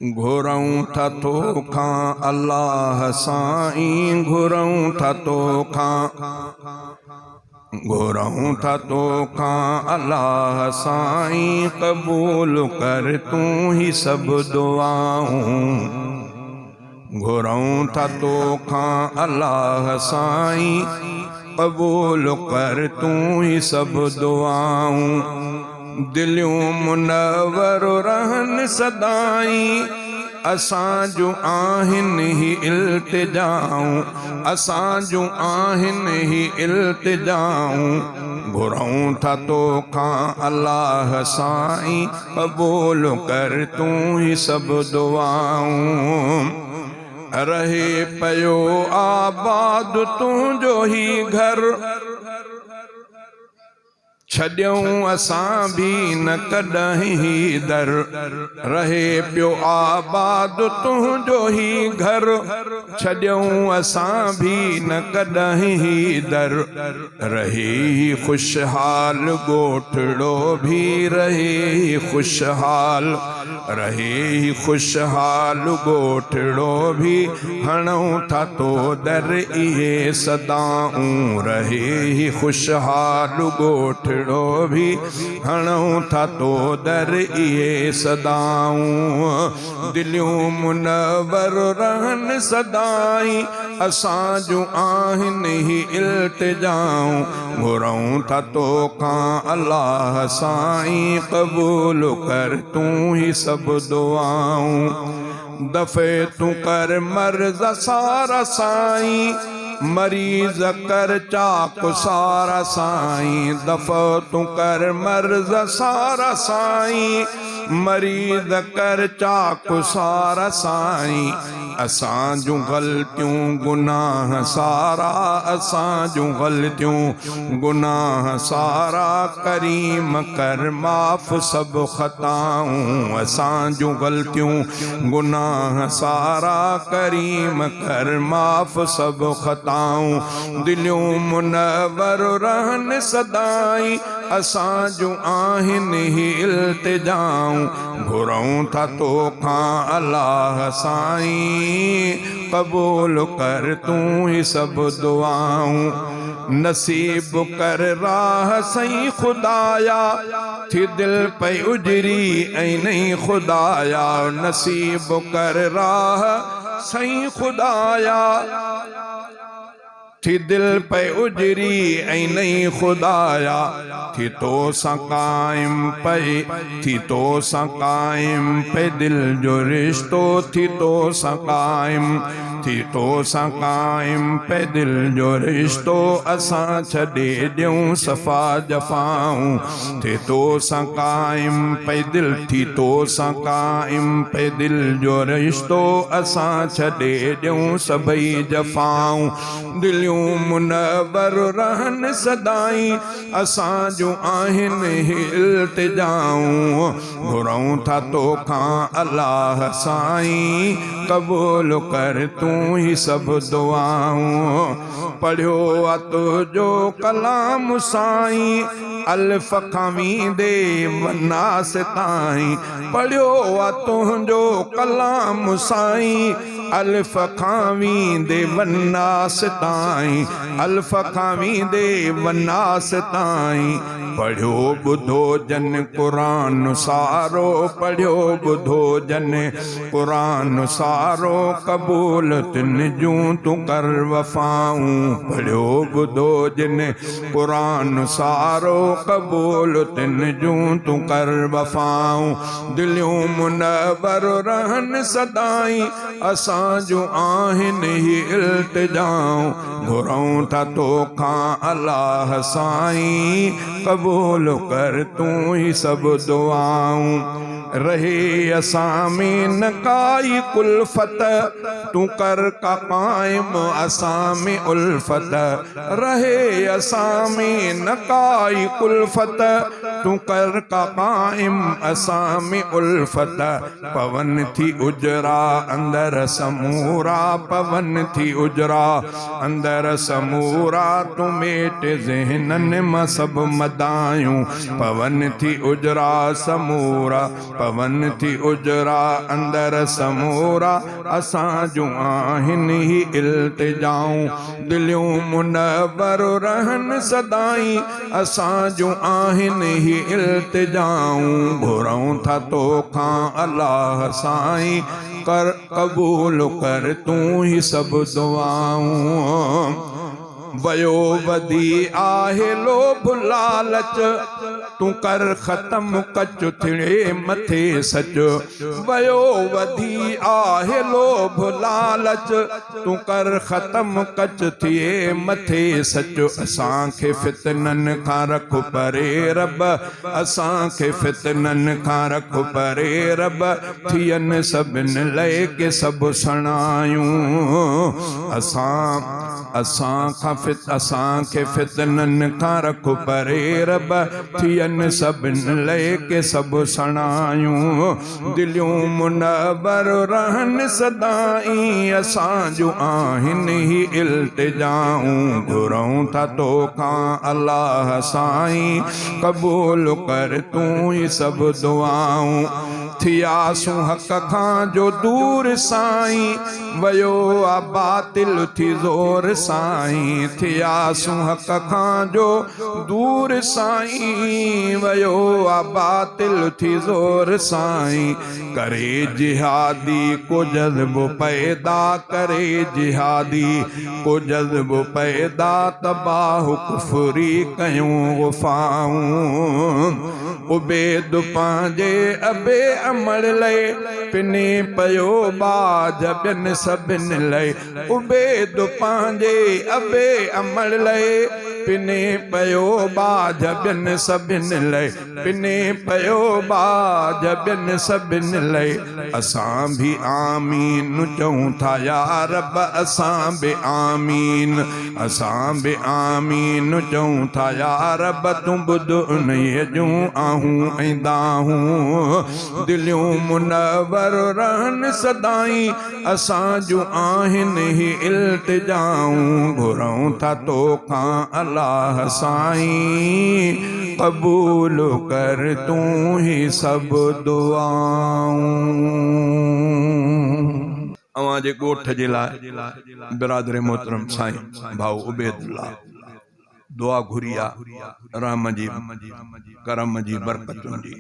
घुरऊं था तोखां अल्लाह साईं, घुरऊं था तोखां, घुरऊं था तोखां अल्लाह साईं, कबूल कर तूं ही सब दुआऊं। घुरऊं था तोखां अल्लाह साईं, कबूल कर तूं ही सब दुआऊं। दिलियूं मुनव्वर रहन सदाई, असां जूं आहिनि ही इल्तिजाऊं, असां जूं आहिनि ही इल्तिजाऊं। घुरऊं था तोखां अल्लाह साईं, कबूल कर तूं ही सब दुआऊं। रहे पयो आबाद तुंहिंजो ही घर, छॾियूं असां भी न कॾहिं दर। रहे पियो आबाद तुंहिंजो ही घर, छॾियूं असां भी न कॾहिं दर। रहे खुशहाल ॻोठड़ो भी रहे खुशहाल, रहे खुशहाल ॻोठड़ो भी, हणऊं था तो दर इहे सदाऊं। रहे खुशहाल ॻोठड़ो भी, हणऊं था तो दर इहे सदाऊं। दिलियूं मुनव्वर रहन सदाई, असां जूं आहिनि ही इल्तिजाऊं। घुरऊं था तोखां अल्लाह साईं, कबूल कर तूं ही सब दुआऊं। दफ़े तूं कर मर्ज़ सारा साईं, मरीज़ कर चाक सारा साईं। दफ़ो तूं कर मर्ज़ सारा साईं, मरीज़ कर चाक सारा साईं। असां जूं ग़लतियूं गुनाह सारा, असां जूं ग़लतियूं गुनाह सारा, करीम कर माफ़ सब ख़ताऊं। असां जूं ग़लतियूं गुनाह सारा, करीम कर माफ़ सब ख़ताऊं। दिलियूं मुनव्वर रहन सदाई, असां जूं आहिनि ही इल्तिजाऊं। घुरऊं था तोखां अल्लाह साईं, कबूल कर तूं ही सब दुआऊं। नसीब कर राह सही खुदाया, थी दिल पे उजरी ऐं नहीं खुदाया। नसीब कर राह सही खुदाया, थी दिल पे उजरी ऐं नहीं खुदाया। थी तो सां कायम पे, थी तो सां कायम पे दिल जो रिश्तो, थी तो सां कायम, थी तो सां कायम पे दिल जो रिश्तो। असां छॾे ॾियूं सफ़ा जफ़ाऊं, थी तो सां कायम पे दिल, थी तो सां कायम पे दिल जो रिश्तो। असां छॾे ॾियूं सभई जफ़ाऊं। दिलियूं मुनव्वर रहन सदाई, असां जूं आहिनि ही इल्तिजाऊं। घुरऊं था तोखां अल्लाह साईं, कबूल कर तूं ही सब दुआऊं। पढ़ियो आ तुंहिंजो कलाम साईं, अल्फ खां वींदे वनास ताईं। पढ़ियो आ तुंहिंजो कलाम साईं, अल्फ खां वींदे वनास ताईं, अल्फ खां वींदे वनास ताईं। पढ़ियो ॿुधो जन क़ुरान सारो, पढ़ियो ॿुधो जन क़ुरान सारो, कबूल तिन जूं तूं कर वफ़ाऊं। पढ़ियो ॿुधो जन क़ुरान सारो, कबूल तिन जूं तूं कर वफ़ाऊं। दिलियूं मुनव्वर रहन सदाई, असां जूं आहिनि ही इल्तिजाऊं। घुरऊं था तोखां अल्लाह साईं, कबूल कर तूं ही सब दुआऊं। रहे असां में न काई कुल्फत, तूं कर का कायम असां में उल्फत। रहे असां में न काई कुल्फत, तूं कर का कायम असां में उल्फत। पवन थी उजरा अंदर समूरा, पवन थी उजरा अंदर समूरा, तूं मेट ज़हनन मां सब मदायूं। पवन थी उजरा समूरा, पवन थी उजरा अंदर समूरा असां जूं आहिनि ही इल्तिजाऊं दिलियूं मुनव्वर रहन सदाई असां जूं आहिनि ही इल्तिजाऊं घुरऊं था तोखां अल्लाह साईं कर कबूल कर तूं ही सब दुआऊं वयो वदी आहे लोभ लालच तूं कर ख़त्म कच थिड़े मथे सच वयो वदी आहे लोभ लालच तूं कर ख़त्म कच थिए मथे सच असांखे फितनन खां रख परे रब असांखे फितनन खां रख परे रब थियन सभिनि लय के सभु सणायूं असांखे फितनन खां रख परे रब थियन सभिनि लय के सभु सणायूं दिलियूं मुनव्वर रहन सदाई असां जूं आहिनि ही इल्तिजाऊं घुरऊं था तोखां अल्लाह साईं कबूल कर तूं ही सभु दुआऊं थियासूं हक़ खां जो दूर साईं वयो आ बातिल थी ज़ोर साईं थियासूं हक़ खां जो दूर साईं वयो आ बातिल थी ज़ोर साईं करे जिहादी को जज़्ब पैदा करे जिहादी को जज़्ब पैदा तबाह कुफरी कयूं गुफ़ाऊं उबेद पंहिंजे अबे अमल लय पिने पयो बाज ॿियनि सभिनि लय उबेद पंहिंजे अबे अमल लय पिने पयो बाज ॿियनि सभिनि लय पिने पयो बाज ॿियनि सभिनि लय असां भी आमीन चऊं था या रब असां बि आमीन असां बि आमीन चऊं था या रब तूं ॿुध उन्हीअ जूं आहूं ऐं दाहूं दिलियूं मुनव्वर रहन सदाई असां जूं आहिनि ही इल्तिजाऊं घुरऊं था तोखां अल्लाह साईं कबूल कर तूं ही सब दुआऊं अवां जे ॻोठ जे लाइ बिरादर मोहतरम साईं भाऊ उबैदुल्लाह दुआ घुरी आहे रहम जी करम जी बरकतुनि जी